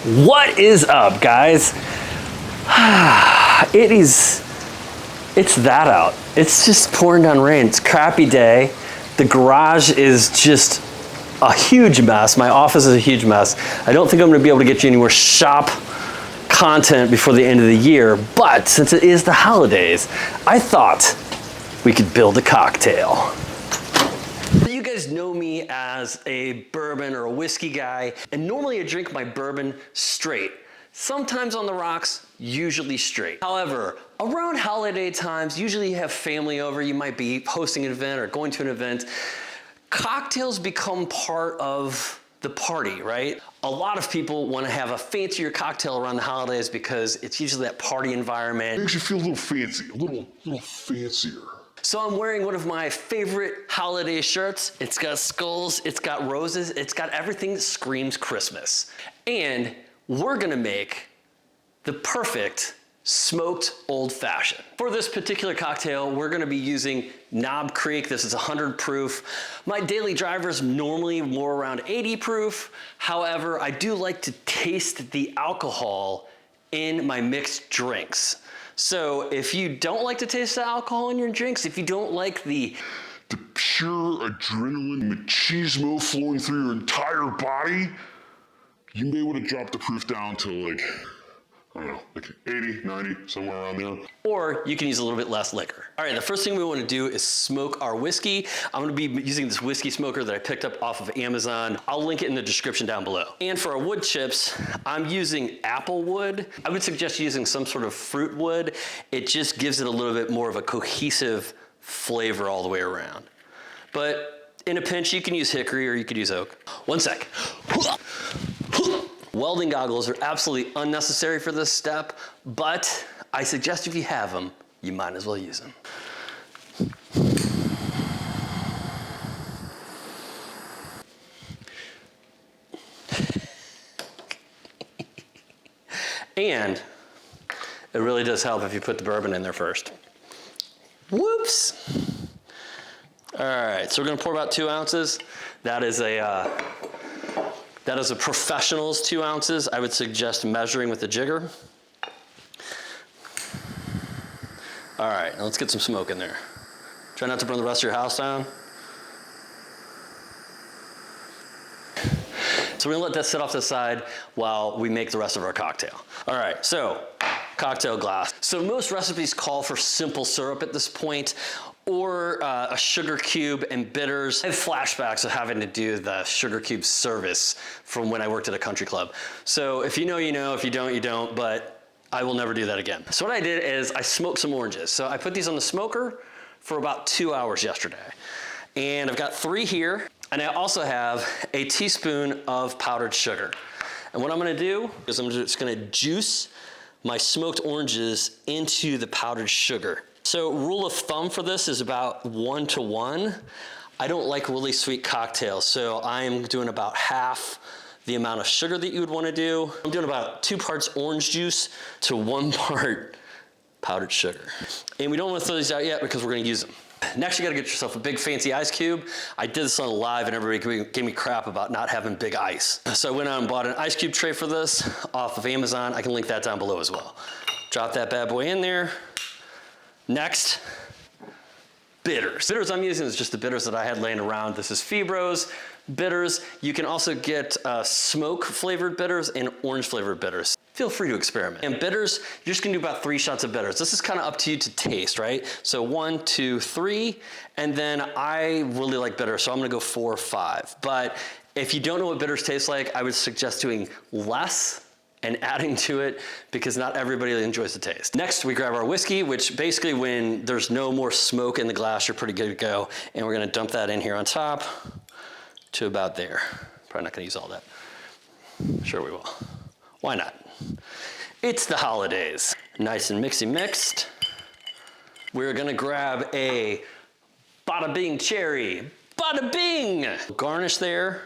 What is up, guys? It's that out. It's just pouring down rain. It's a crappy day. The garage is just a huge mess. My office is a huge mess. I don't think I'm gonna be able to get you any more shop content before the end of the year, but since it is the holidays, I thought we could build a cocktail. You guys know me as a bourbon or a whiskey guy, and normally I drink my bourbon straight. Sometimes on the rocks, usually straight. However, around holiday times, usually you have family over, you might be hosting an event or going to an event. Cocktails become part of the party, right? A lot of people want to have a fancier cocktail around the holidays because it's usually that party environment. It makes you feel a little fancy, a little fancier. So I'm wearing one of my favorite holiday shirts. It's got skulls, it's got roses, it's got everything that screams Christmas. And we're gonna make the perfect smoked old fashioned. For this particular cocktail, we're gonna be using Knob Creek. This is 100 proof. My daily driver is normally more around 80 proof. However, I do like to taste the alcohol in my mixed drinks. So if you don't like to taste the alcohol in your drinks, if you don't like the pure adrenaline machismo flowing through your entire body, you may want to drop the proof down to like, I don't know, like 80, 90, somewhere around there. Or you can use a little bit less liquor. All right, the first thing we want to do is smoke our whiskey. I'm going to be using this whiskey smoker that I picked up off of Amazon. I'll link it in the description down below. And for our wood chips, I'm using apple wood. I would suggest using some sort of fruit wood. It just gives it a little bit more of a cohesive flavor all the way around. But in a pinch, you can use hickory or you could use oak. One sec. Welding goggles are absolutely unnecessary for this step, but I suggest if you have them, you might as well use them. And it really does help if you put the bourbon in there first. Whoops. All right, so we're gonna pour about 2 ounces. That is a professional's 2 ounces. I would suggest measuring with a jigger. All right, now let's get some smoke in there. Try not to burn the rest of your house down. So we're gonna let that sit off to the side while we make the rest of our cocktail. All right, so cocktail glass. So most recipes call for simple syrup at this point, or a sugar cube and bitters. I have flashbacks of having to do the sugar cube service from when I worked at a country club. So if you know, you know, if you don't, you don't, but I will never do that again. So what I did is I smoked some oranges. So I put these on the smoker for about 2 hours yesterday. And I've got 3 here. And I also have a teaspoon of powdered sugar. And what I'm gonna do is I'm just gonna juice my smoked oranges into the powdered sugar. So rule of thumb for this is about 1 to 1. I don't like really sweet cocktails, so I'm doing about half the amount of sugar that you would want to do. I'm doing about 2 parts orange juice to 1 part powdered sugar. And we don't want to throw these out yet because we're going to use them. Next, you got to get yourself a big fancy ice cube. I did this on live and everybody gave me crap about not having big ice. So I went out and bought an ice cube tray for this off of Amazon. I can link that down below as well. Drop that bad boy in there. Next, bitters. Bitters I'm using is just the bitters that I had laying around. This is FeeBros Bitters. You can also get smoke flavored bitters and orange flavored bitters. Feel free to experiment. And bitters, you're just gonna do about 3 shots of bitters. This is kind of up to you to taste, right? So 1, 2, 3, and then I really like bitter, so I'm gonna go 4 or 5. But if you don't know what bitters taste like, I would suggest doing less and adding to it because not everybody enjoys the taste. Next, we grab our whiskey, which basically when there's no more smoke in the glass, you're pretty good to go. And we're gonna dump that in here on top to about there. Probably not gonna use all that. Sure we will. Why not? It's the holidays. Nice and mixy mixed. We're gonna grab a Bada Bing cherry. Bada Bing! Garnish there.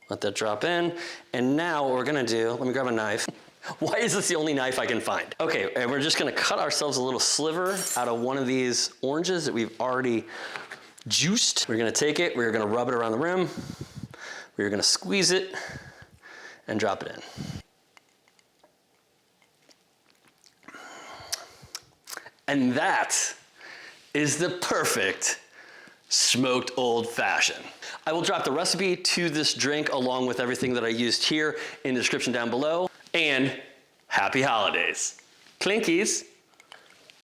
Let that drop in. And now what we're gonna do, let me grab a knife. Why is this the only knife I can find? Okay, and we're just gonna cut ourselves a little sliver out of one of these oranges that we've already juiced. We're gonna take it, we're gonna rub it around the rim. We're gonna squeeze it and drop it in. And that is the perfect smoked old fashioned. I will drop the recipe to this drink along with everything that I used here in the description down below. And happy holidays. Clinkies.